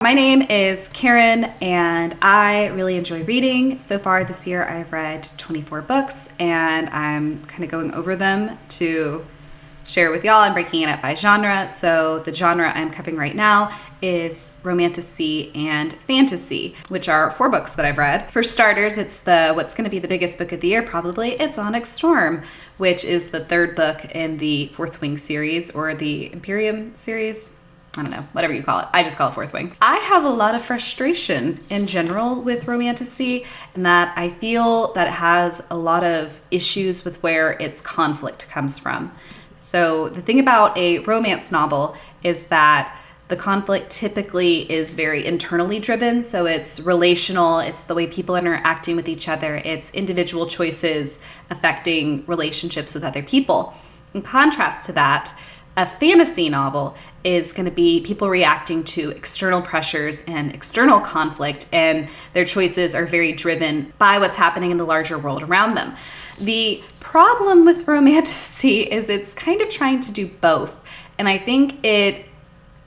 My name is Karen, and I really enjoy reading. So far this year, I've read 24 books, and I'm kind of going over them to share with y'all. I'm breaking it up by genre. So the genre I'm covering right now is romantasy and fantasy, which are 4 books that I've read. For starters, it's what's going to be the biggest book of the year, probably. It's Onyx Storm, which is the 3rd book in the Fourth Wing series, or the Imperium series. I don't know, whatever you call it. I just call it Fourth Wing. I have a lot of frustration in general with romantasy, and that I feel that it has a lot of issues with where its conflict comes from. So the thing about a romance novel is that the conflict typically is very internally driven. So it's relational, it's the way people are interacting with each other, it's individual choices affecting relationships with other people. In contrast to that, a fantasy novel is going to be people reacting to external pressures and external conflict, and their choices are very driven by what's happening in the larger world around them. The problem with romantasy is it's kind of trying to do both, and I think it,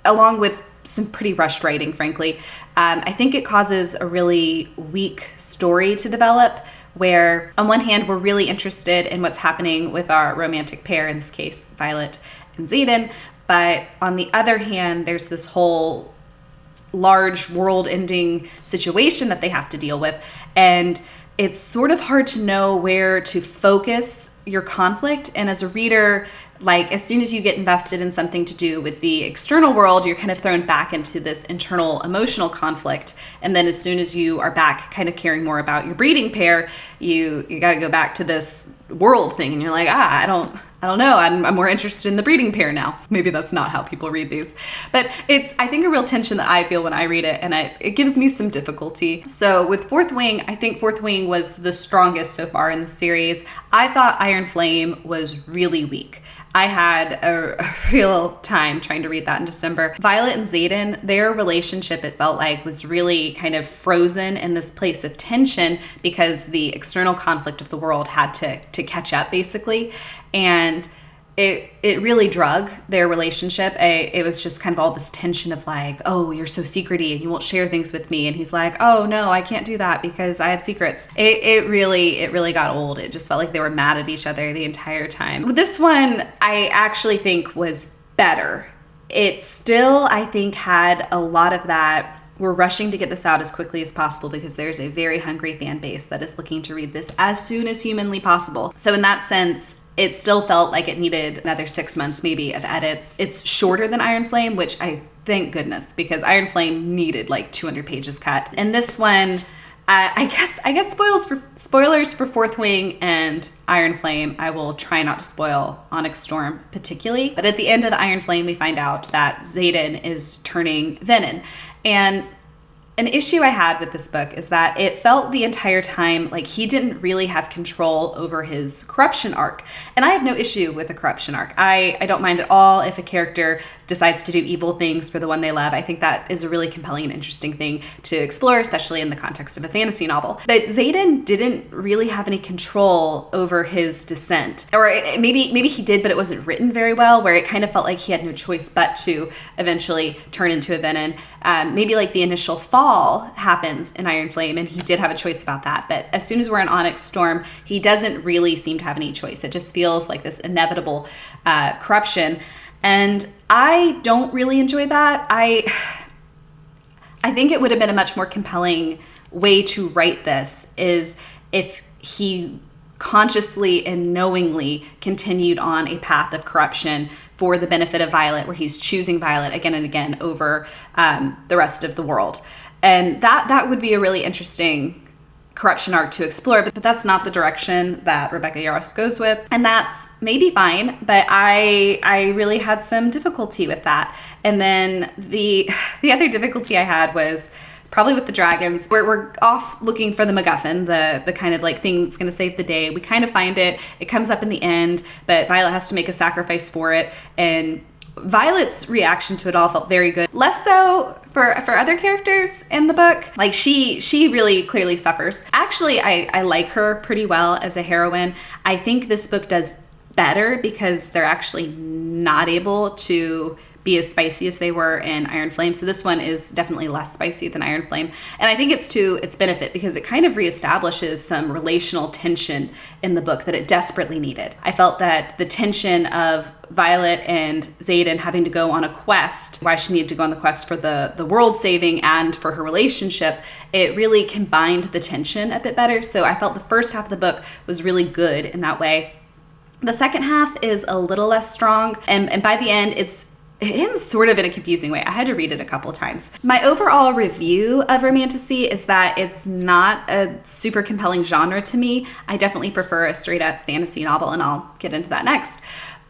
along with some pretty rushed writing, frankly, I think it causes a really weak story to develop, where on one hand we're really interested in what's happening with our romantic pair, in this case Violet and Xaden, but on the other hand there's this whole large world-ending situation that they have to deal with, and it's sort of hard to know where to focus your conflict. And as a reader, like, as soon as you get invested in something to do with the external world, you're kind of thrown back into this internal emotional conflict. And then as soon as you are back kind of caring more about your breeding pair, you got to go back to this world thing, and you're like, I don't know, I'm more interested in the breeding pair now. Maybe that's not how people read these, but it's, I think, a real tension that I feel when I read it, and it gives me some difficulty. So with Fourth Wing, I think Fourth Wing was the strongest so far in the series. I thought Iron Flame was really weak. I had a real time trying to read that in December. Violet and Xaden, their relationship, it felt like, was really kind of frozen in this place of tension because the external conflict of the world had to catch up, basically. And it really drug their relationship. It was just kind of all this tension of like, oh, you're so secrety and you won't share things with me. And he's like, oh no, I can't do that because I have secrets. It really got old. It just felt like they were mad at each other the entire time. This one, I actually think was better. It still, I think, had a lot of that, we're rushing to get this out as quickly as possible because there's a very hungry fan base that is looking to read this as soon as humanly possible. So in that sense, it still felt like it needed another 6 months maybe of edits. It's shorter than Iron Flame, which I thank goodness, because Iron Flame needed like 200 pages cut. And this one, I guess spoilers for Fourth Wing and Iron Flame. I will try not to spoil Onyx Storm particularly. But at the end of the Iron Flame, we find out that Xaden is turning Venin. And an issue I had with this book is that it felt the entire time like he didn't really have control over his corruption arc. And I have no issue with a corruption arc. I don't mind at all if a character decides to do evil things for the one they love. I think that is a really compelling and interesting thing to explore, especially in the context of a fantasy novel. But Xaden didn't really have any control over his descent. Or maybe he did, but it wasn't written very well, where it kind of felt like he had no choice but to eventually turn into a Venin. Maybe like the initial fall happens in Iron Flame, and he did have a choice about that. But as soon as we're in Onyx Storm, he doesn't really seem to have any choice. It just feels like this inevitable corruption. And I don't really enjoy that. I think it would have been a much more compelling way to write this is if he consciously and knowingly continued on a path of corruption for the benefit of Violet, where he's choosing Violet again and again over the rest of the world. And that would be a really interesting corruption arc to explore, but that's not the direction that Rebecca Yarros goes with, and that's maybe fine, but I really had some difficulty with that. And then the other difficulty I had was probably with the dragons. We're off looking for the MacGuffin, the kind of like thing that's going to save the day. We kind of find it. It comes up in the end, but Violet has to make a sacrifice for it, and Violet's reaction to it all felt very good. Less so for other characters in the book. Like she really clearly suffers. Actually, I like her pretty well as a heroine. I think this book does better because they're actually not able to be as spicy as they were in Iron Flame. So this one is definitely less spicy than Iron Flame. And I think it's to its benefit because it kind of reestablishes some relational tension in the book that it desperately needed. I felt that the tension of Violet and Xaden having to go on a quest, why she needed to go on the quest for the world saving and for her relationship, it really combined the tension a bit better. So I felt the first half of the book was really good in that way. The second half is a little less strong, and by the end, it ends sort of in a confusing way. I had to read it a couple of times. My overall review of Romantasy is that it's not a super compelling genre to me. I definitely prefer a straight up fantasy novel, and I'll get into that next.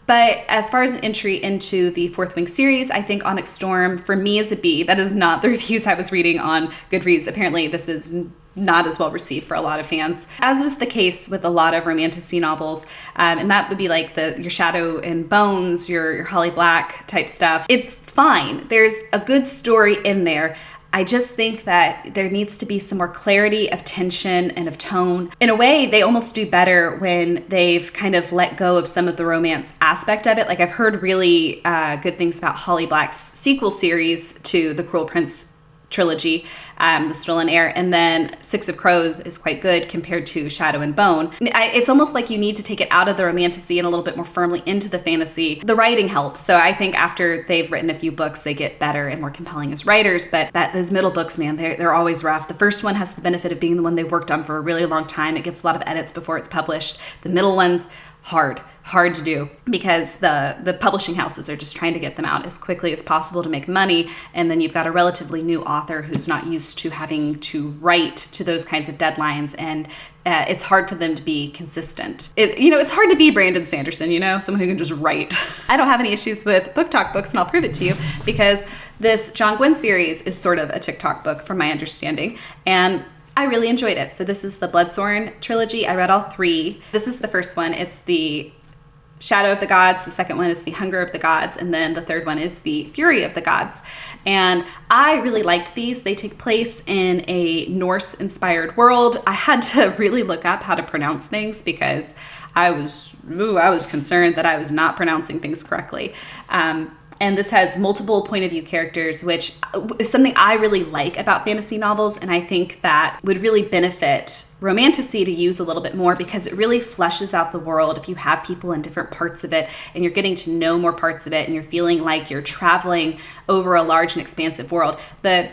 But as far as an entry into the Fourth Wing series, I think Onyx Storm, for me, is a B. That is not the reviews I was reading on Goodreads. Apparently, this is not as well received for a lot of fans, as was the case with a lot of Romantasy novels. And that would be like your Shadow and Bones, your Holly Black type stuff. It's fine. There's a good story in there. I just think that there needs to be some more clarity of tension and of tone. In a way, they almost do better when they've kind of let go of some of the romance aspect of it. Like I've heard really good things about Holly Black's sequel series to the Cruel Prince trilogy, The Stolen Heir, and then Six of Crows is quite good compared to Shadow and Bone. It's almost like you need to take it out of the romantasy and a little bit more firmly into the fantasy. The writing helps, so I think after they've written a few books, they get better and more compelling as writers, but those middle books, man, they're always rough. The first one has the benefit of being the one they worked on for a really long time. It gets a lot of edits before it's published. The middle ones, hard to do because the publishing houses are just trying to get them out as quickly as possible to make money, and then you've got a relatively new author who's not used to having to write to those kinds of deadlines, and it's hard for them to be consistent. It's hard to be Brandon Sanderson, someone who can just write. I don't have any issues with Book Talk books, and I'll prove it to you because this John Gwynne series is sort of a TikTok book from my understanding, and I really enjoyed it. So this is the Bloodsworn trilogy. I read all 3. This is the first one. It's the Shadow of the Gods. The second one is the Hunger of the Gods. And then the third one is the Fury of the Gods. And I really liked these. They take place in a Norse-inspired world. I had to really look up how to pronounce things because I was concerned that I was not pronouncing things correctly. And this has multiple point of view characters, which is something I really like about fantasy novels. And I think that would really benefit Romantasy to use a little bit more because it really fleshes out the world if you have people in different parts of it and you're getting to know more parts of it and you're feeling like you're traveling over a large and expansive world. The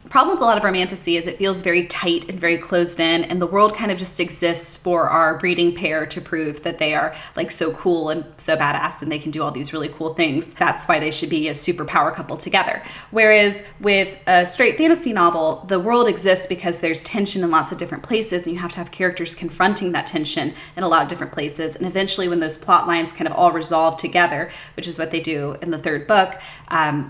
problem with a lot of Romantasy is it feels very tight and very closed in, and the world kind of just exists for our breeding pair to prove that they are like so cool and so badass and they can do all these really cool things. That's why they should be a superpower couple together. Whereas with a straight fantasy novel, the world exists because there's tension in lots of different places and you have to have characters confronting that tension in a lot of different places. And eventually when those plot lines kind of all resolve together, which is what they do in the third book,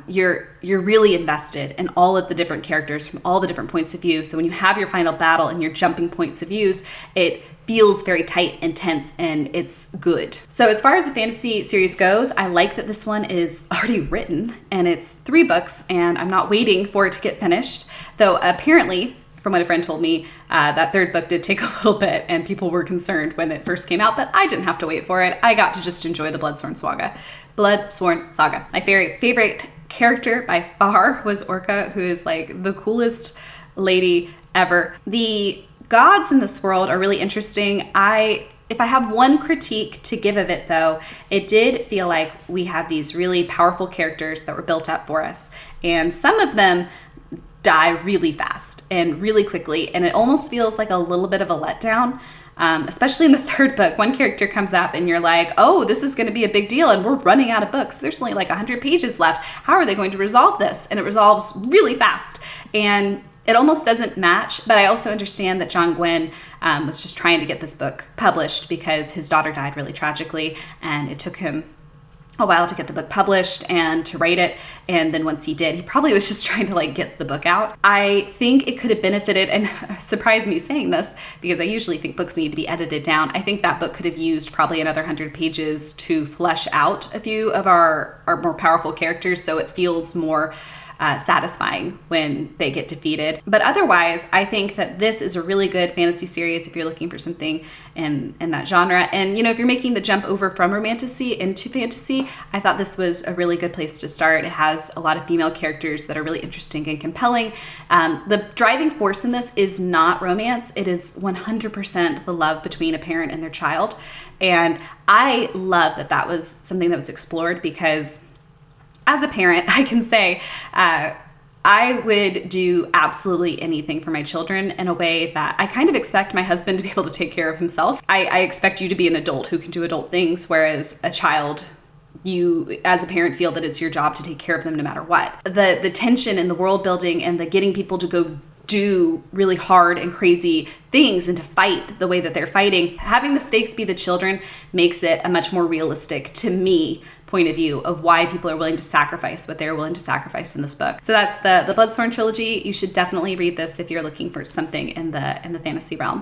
you're really invested in all of the different characters from all the different points of view. So when you have your final battle and you're jumping points of views, it feels very tight and tense, and it's good. So as far as the fantasy series goes, I like that this one is already written and it's 3 books and I'm not waiting for it to get finished. Though apparently, from what a friend told me, that third book did take a little bit and people were concerned when it first came out, but I didn't have to wait for it. I got to just enjoy the Bloodsworn Saga. My very favorite character by far was Orca, who is like the coolest lady ever. The gods in this world are really interesting. If I have one critique to give of it though, it did feel like we have these really powerful characters that were built up for us, and some of them die really fast and really quickly, and it almost feels like a little bit of a letdown. Especially in the third book, one character comes up and you're like, oh, this is going to be a big deal and we're running out of books. There's only like 100 pages left. How are they going to resolve this? And it resolves really fast. And it almost doesn't match, but I also understand that John Gwynne was just trying to get this book published because his daughter died really tragically, and it took him a while to get the book published and to write it. And then once he did, he probably was just trying to like get the book out. I think it could have benefited, and surprised me saying this because I usually think books need to be edited down. I think that book could have used probably another 100 pages to flesh out a few of our more powerful characters so it feels more satisfying when they get defeated. But otherwise, I think that this is a really good fantasy series if you're looking for something in that genre. And, you know, if you're making the jump over from romantasy into fantasy, I thought this was a really good place to start. It has a lot of female characters that are really interesting and compelling. The driving force in this is not romance. It is 100% the love between a parent and their child. And I love that that was something that was explored, because as a parent, I can say I would do absolutely anything for my children in a way that I kind of expect my husband to be able to take care of himself. I expect you to be an adult who can do adult things, whereas a child, you as a parent feel that it's your job to take care of them no matter what. The tension in the world building and the getting people to go do really hard and crazy things and to fight the way that they're fighting, having the stakes be the children makes it a much more realistic, to me, point of view of why people are willing to sacrifice what they're willing to sacrifice in this book. So that's the Bloodsworn trilogy. You should definitely read this if you're looking for something in the fantasy realm.